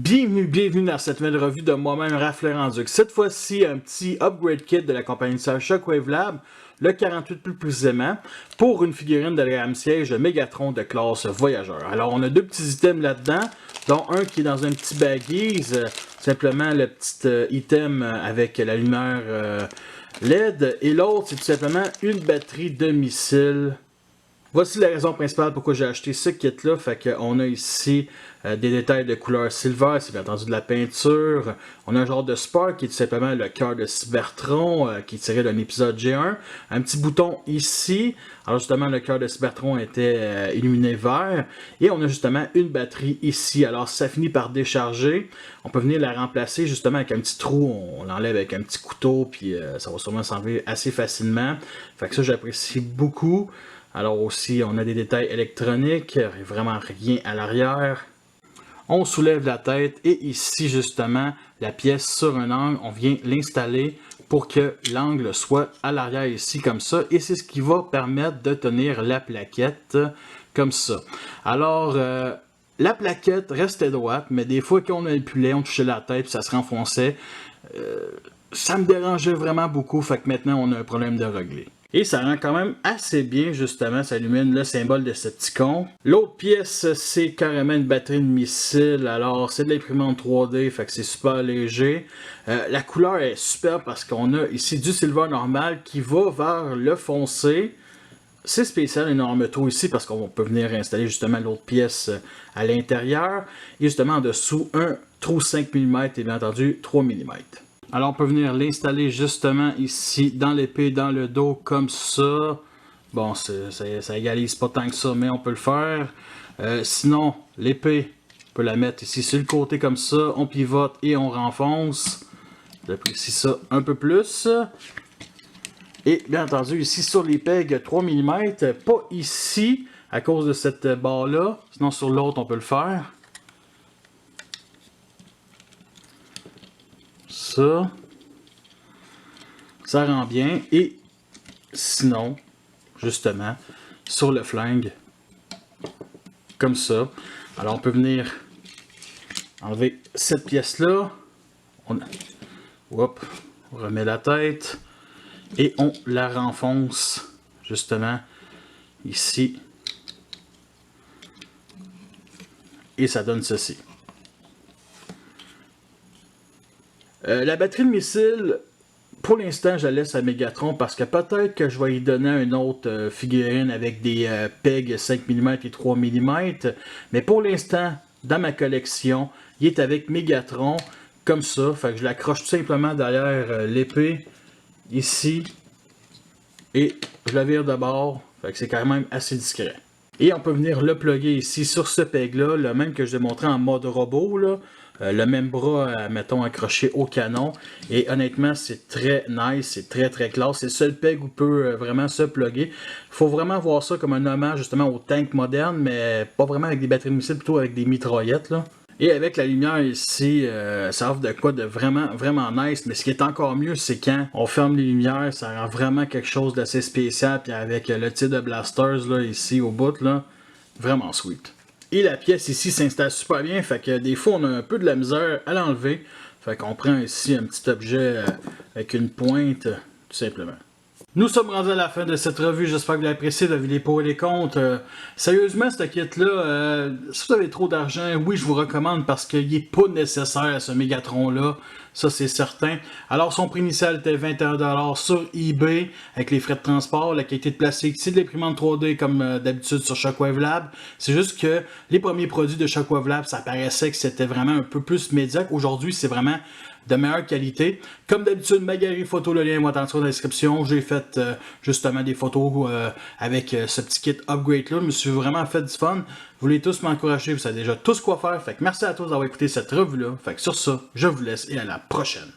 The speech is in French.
Bienvenue dans cette nouvelle revue de moi-même, Raph Laurent-Duc. Cette fois-ci, un petit upgrade kit de la compagnie Shockwave Lab, le 48 plus précisément, pour une figurine de la gamme siège Megatron de classe Voyageur. Alors, on a deux petits items là-dedans, dont un qui est dans un petit baggies, simplement le petit item avec la lumière LED, et l'autre, c'est tout simplement une batterie de missile. Voici la raison principale pourquoi j'ai acheté ce kit-là. Fait qu'on a ici des détails de couleur silver, c'est bien entendu de la peinture. On a un genre de spark qui est tout simplement le cœur de Cybertron qui est tiré d'un épisode G1. Un petit bouton ici. Alors justement, le cœur de Cybertron était illuminé vert. Et on a justement une batterie ici. Alors si ça finit par décharger, on peut venir la remplacer justement avec un petit trou. On l'enlève avec un petit couteau, puis ça va sûrement s'enlever assez facilement. Fait que ça, j'apprécie beaucoup. Alors aussi, on a des détails électroniques, vraiment rien à l'arrière. On soulève la tête et ici justement, la pièce sur un angle, on vient l'installer pour que l'angle soit à l'arrière ici comme ça. Et c'est ce qui va permettre de tenir la plaquette comme ça. Alors, la plaquette restait droite, mais des fois qu'on appuyait, on touchait la tête et ça se renfonçait. Ça me dérangeait vraiment beaucoup, fait que maintenant on a un problème de régler. Et ça rend quand même assez bien, justement, ça illumine le symbole de Decepticon. L'autre pièce, c'est carrément une batterie de missile. Alors, c'est de l'imprimante 3D, fait que c'est super léger. La couleur est super parce qu'on a ici du silver normal qui va vers le foncé. C'est spécial, une armeto ici, parce qu'on peut venir installer justement l'autre pièce à l'intérieur. Et justement, en dessous, un trou 5 mm et bien entendu 3 mm. Alors on peut venir l'installer justement ici dans l'épée, dans le dos comme ça. Bon, ça égalise pas tant que ça, mais on peut le faire. Sinon, l'épée, on peut la mettre ici sur le côté comme ça. On pivote et on renfonce. J'apprécie ça un peu plus. Et bien entendu, ici sur les pegs 3 mm, pas ici à cause de cette barre là. Sinon sur l'autre, on peut le faire. Ça rend bien. Et sinon, justement, sur le flingue, comme ça. Alors on peut venir enlever cette pièce là. On remet la tête et on la renfonce justement ici. Et ça donne ceci. La batterie de missile, pour l'instant, je la laisse à Megatron parce que peut-être que je vais y donner une autre figurine avec des pegs 5 mm et 3 mm. Mais pour l'instant, dans ma collection, il est avec Megatron, comme ça. Fait que je l'accroche tout simplement derrière l'épée, ici. Et je la vire de bord. Fait que c'est quand même assez discret. Et on peut venir le plugger ici sur ce peg-là, le même que je vous ai montré en mode robot, là. Le même bras, mettons, accroché au canon. Et honnêtement, c'est très nice, c'est très classe. C'est le seul peg où peut vraiment se plugger. Il faut vraiment voir ça comme un hommage justement au tank moderne, mais pas vraiment avec des batteries de missiles, plutôt avec des mitraillettes, là. Et avec la lumière ici, ça offre de quoi de vraiment nice. Mais ce qui est encore mieux, c'est quand on ferme les lumières, ça rend vraiment quelque chose d'assez spécial. Puis avec le tir de blasters là, ici au bout, là, vraiment sweet. Et la pièce ici s'installe super bien, fait que des fois on a un peu de la misère à l'enlever. Fait qu'on prend ici un petit objet avec une pointe, tout simplement. Nous sommes rendus à la fin de cette revue, j'espère que vous l'avez apprécié, de les pour et les contre. Sérieusement, ce kit-là, si vous avez trop d'argent, oui, je vous recommande parce qu'il n'est pas nécessaire ce Megatron-là, ça c'est certain. Alors son prix initial était 21 $ sur eBay, avec les frais de transport, la qualité de plastique, c'est de l'imprimante 3D comme d'habitude sur Shockwave Lab. C'est juste que les premiers produits de Shockwave Lab, ça paraissait que c'était vraiment un peu plus médiocre. Aujourd'hui, c'est vraiment de meilleure qualité. Comme d'habitude, ma galerie photo, le lien est en dessous dans la description. J'ai fait justement des photos avec ce petit kit upgrade là. Je me suis vraiment fait du fun. Vous voulez tous m'encourager, vous savez déjà tous quoi faire. Fait que merci à tous d'avoir écouté cette revue là. Fait que sur ça, je vous laisse et à la prochaine.